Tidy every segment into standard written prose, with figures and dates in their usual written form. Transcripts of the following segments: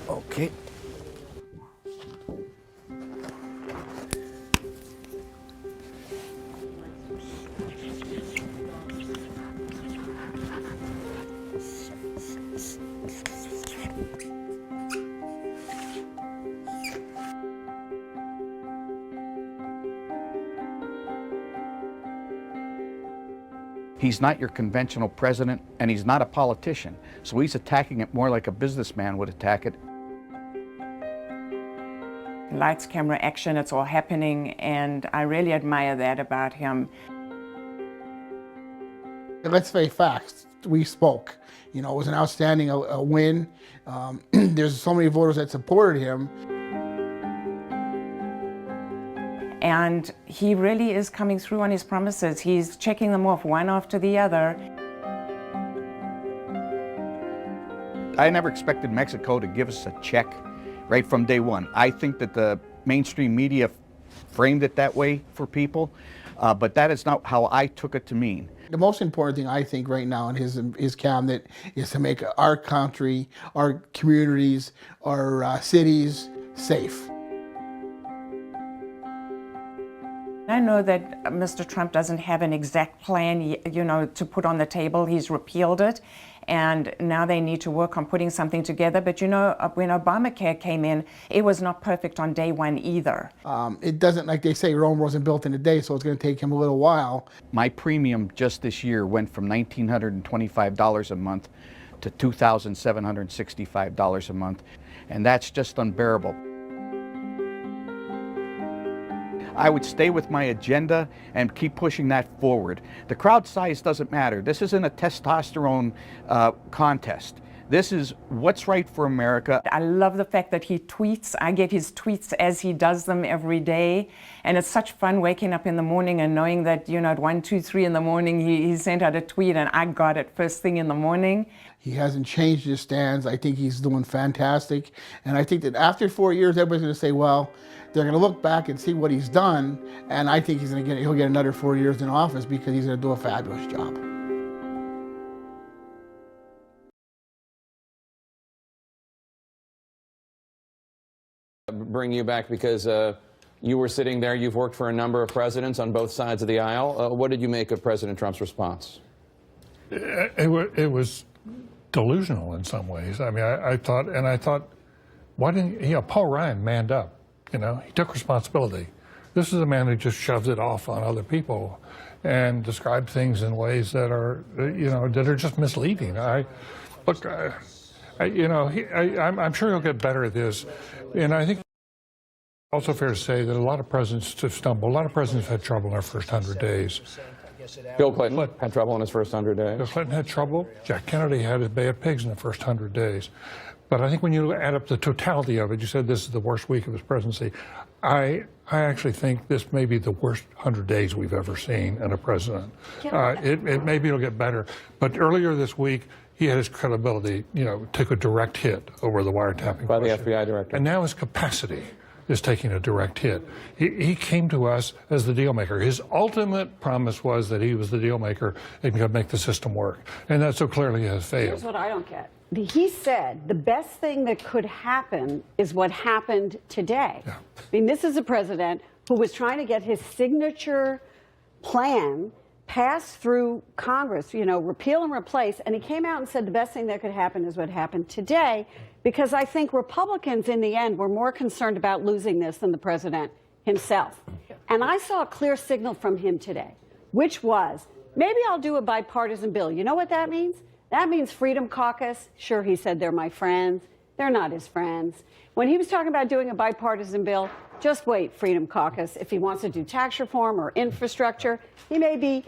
Okay. He's not your conventional president, and he's not a politician. So he's attacking it more like a businessman would attack it. Lights, camera, action, it's all happening, and I really admire that about him. Let's face facts. We spoke. You know, it was an outstanding win. There's so many voters that supported him. And he really is coming through on his promises. He's checking them off one after the other. I never expected Mexico to give us a check right from day one. I think that the mainstream media framed it that way for people, but that is not how I took it to mean. The most important thing I think right now in his cabinet is to make our country, our communities, our cities safe. I know that Mr. Trump doesn't have an exact plan, you know, to put on the table. He's repealed it, and now they need to work on putting something together. But you know, when Obamacare came in, it was not perfect on day one either. It doesn't, like they say, Rome wasn't built in a day, so it's going to take him a little while. My premium just this year went from $1,925 a month to $2,765 a month, and that's just unbearable. I would stay with my agenda and keep pushing that forward. The crowd size doesn't matter. This isn't a testosterone contest. This is what's right for America. I love the fact that he tweets. I get his tweets as he does them every day. And it's such fun waking up in the morning and knowing that, you know, at 1, 2, 3 in the morning, he sent out a tweet and I got it first thing in the morning. He hasn't changed his stance. I think he's doing fantastic. And I think that after 4 years, everybody's going to say, well, they're going to look back and see what he's done. And I think he'll get another 4 years in office because he's going to do a fabulous job. Bring you back because you were sitting there. You've worked for a number of presidents on both sides of the aisle. What did you make of President Trump's response? It was delusional in some ways. I mean, I thought, why didn't, you know, Paul Ryan manned up, you know, he took responsibility. This is a man who just shoves it off on other people and described things in ways that are, you know, that are just misleading. I'm sure he'll get better at this. And I think it's also fair to say that a lot of presidents have stumbled. A lot of presidents had trouble in their first 100 days. Bill Clinton had trouble in his first 100 days. Bill Clinton had trouble. Jack Kennedy had his Bay of Pigs in the first 100 days. But I think when you add up the totality of it, you said this is the worst week of his presidency. I actually think this may be the worst 100 days we've ever seen in a president. Maybe it'll get better. But earlier this week, he had his credibility, you know, took a direct hit over the wiretapping by the FBI director. And now his capacity is taking a direct hit. He came to us as the deal maker. His ultimate promise was that he was the deal maker and could make the system work. And that so clearly has failed. Here's what I don't get. He said the best thing that could happen is what happened today. Yeah. I mean, this is a president who was trying to get his signature plan passed through Congress, you know, repeal and replace, and he came out and said the best thing that could happen is what happened today, because I think Republicans in the end were more concerned about losing this than the president himself. And I saw a clear signal from him today, which was, maybe I'll do a bipartisan bill. You know what that means? That means Freedom Caucus. Sure, he said they're my friends. They're not his friends. When he was talking about doing a bipartisan bill, just wait, Freedom Caucus. If he wants to do tax reform or infrastructure, he may be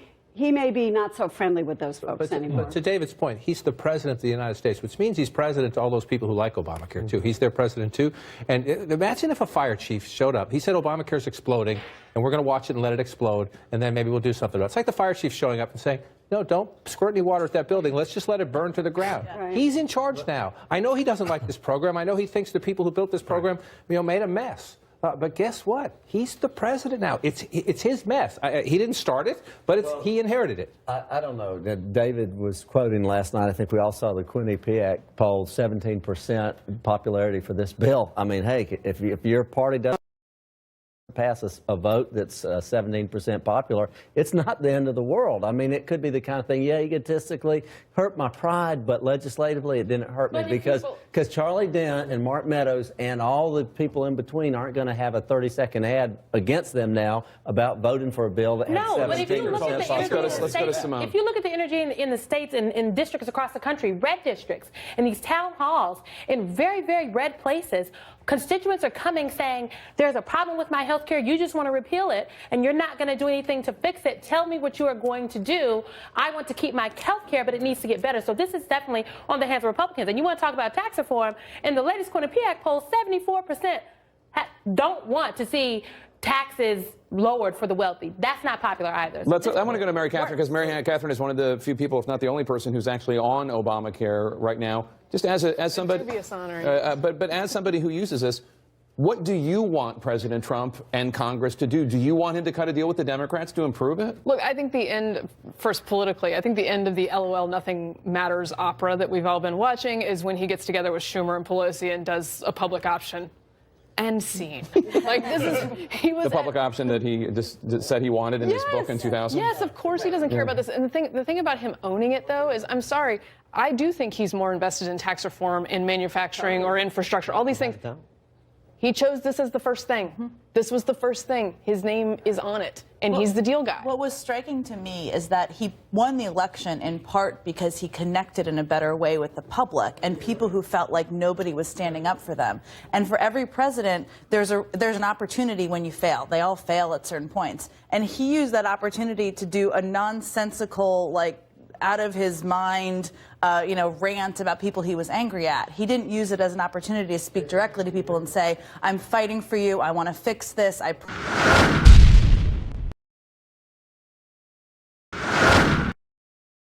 not so friendly with those folks anymore. But to David's point, he's the president of the United States, which means he's president to all those people who like Obamacare, too. He's their president, too. And imagine if a fire chief showed up. He said Obamacare's exploding, and we're going to watch it and let it explode, and then maybe we'll do something about it. It's like the fire chief showing up and saying, no, don't squirt any water at that building. Let's just let it burn to the ground. Right. He's in charge now. I know he doesn't like this program. I know he thinks the people who built this program, you know, made a mess. But guess what? He's the president now. It's his mess. He didn't start it, but he inherited it. I don't know. David was quoting last night. I think we all saw the Quinnipiac poll, 17% popularity for this bill. I mean, hey, if your party doesn't pass a vote that's 17% popular, it's not the end of the world. I mean, it could be the kind of thing, yeah, egotistically hurt my pride, but legislatively it didn't hurt me because Charlie Dent and Mark Meadows and all the people in between aren't going to have a 30-second ad against them now about voting for a bill that has 17% but if you look at the energy Let's go to Simone. if you look at the energy in the states, in districts across the country, red districts, in these town halls, in very, very red places, constituents are coming saying, there's a problem with my health care, you just want to repeal it, and you're not going to do anything to fix it. Tell me what you are going to do. I want to keep my health care, but it needs to get better. So this is definitely on the hands of Republicans. And you want to talk about tax reform, in the latest Quinnipiac poll, 74% don't want to see taxes lowered for the wealthy. That's not popular either. I want to go to Mary Catherine, because Mary Catherine is one of the few people, if not the only person, who's actually on Obamacare right now. Just as somebody, but as somebody who uses this, what do you want President Trump and Congress to do? Do you want him to cut a deal with the Democrats to improve it? Look, I think the end, first politically, I think the end of the LOL Nothing Matters opera that we've all been watching is when he gets together with Schumer and Pelosi and does a public option. End scene. Like, this is, he was the public option that he just said he wanted in his book in 2000? Yes, of course he doesn't care about this. And the thing about him owning it, though, is, I'm sorry, I do think he's more invested in tax reform, in manufacturing, or infrastructure, all these things. He chose this as the first thing. This was the first thing. His name is on it, and he's the deal guy. What was striking to me is that he won the election in part because he connected in a better way with the public and people who felt like nobody was standing up for them. And for every president, there's an opportunity when you fail. They all fail at certain points. And he used that opportunity to do a nonsensical, like, out of his mind, rant about people he was angry at. He didn't use it as an opportunity to speak directly to people and say, I'm fighting for you, I want to fix this.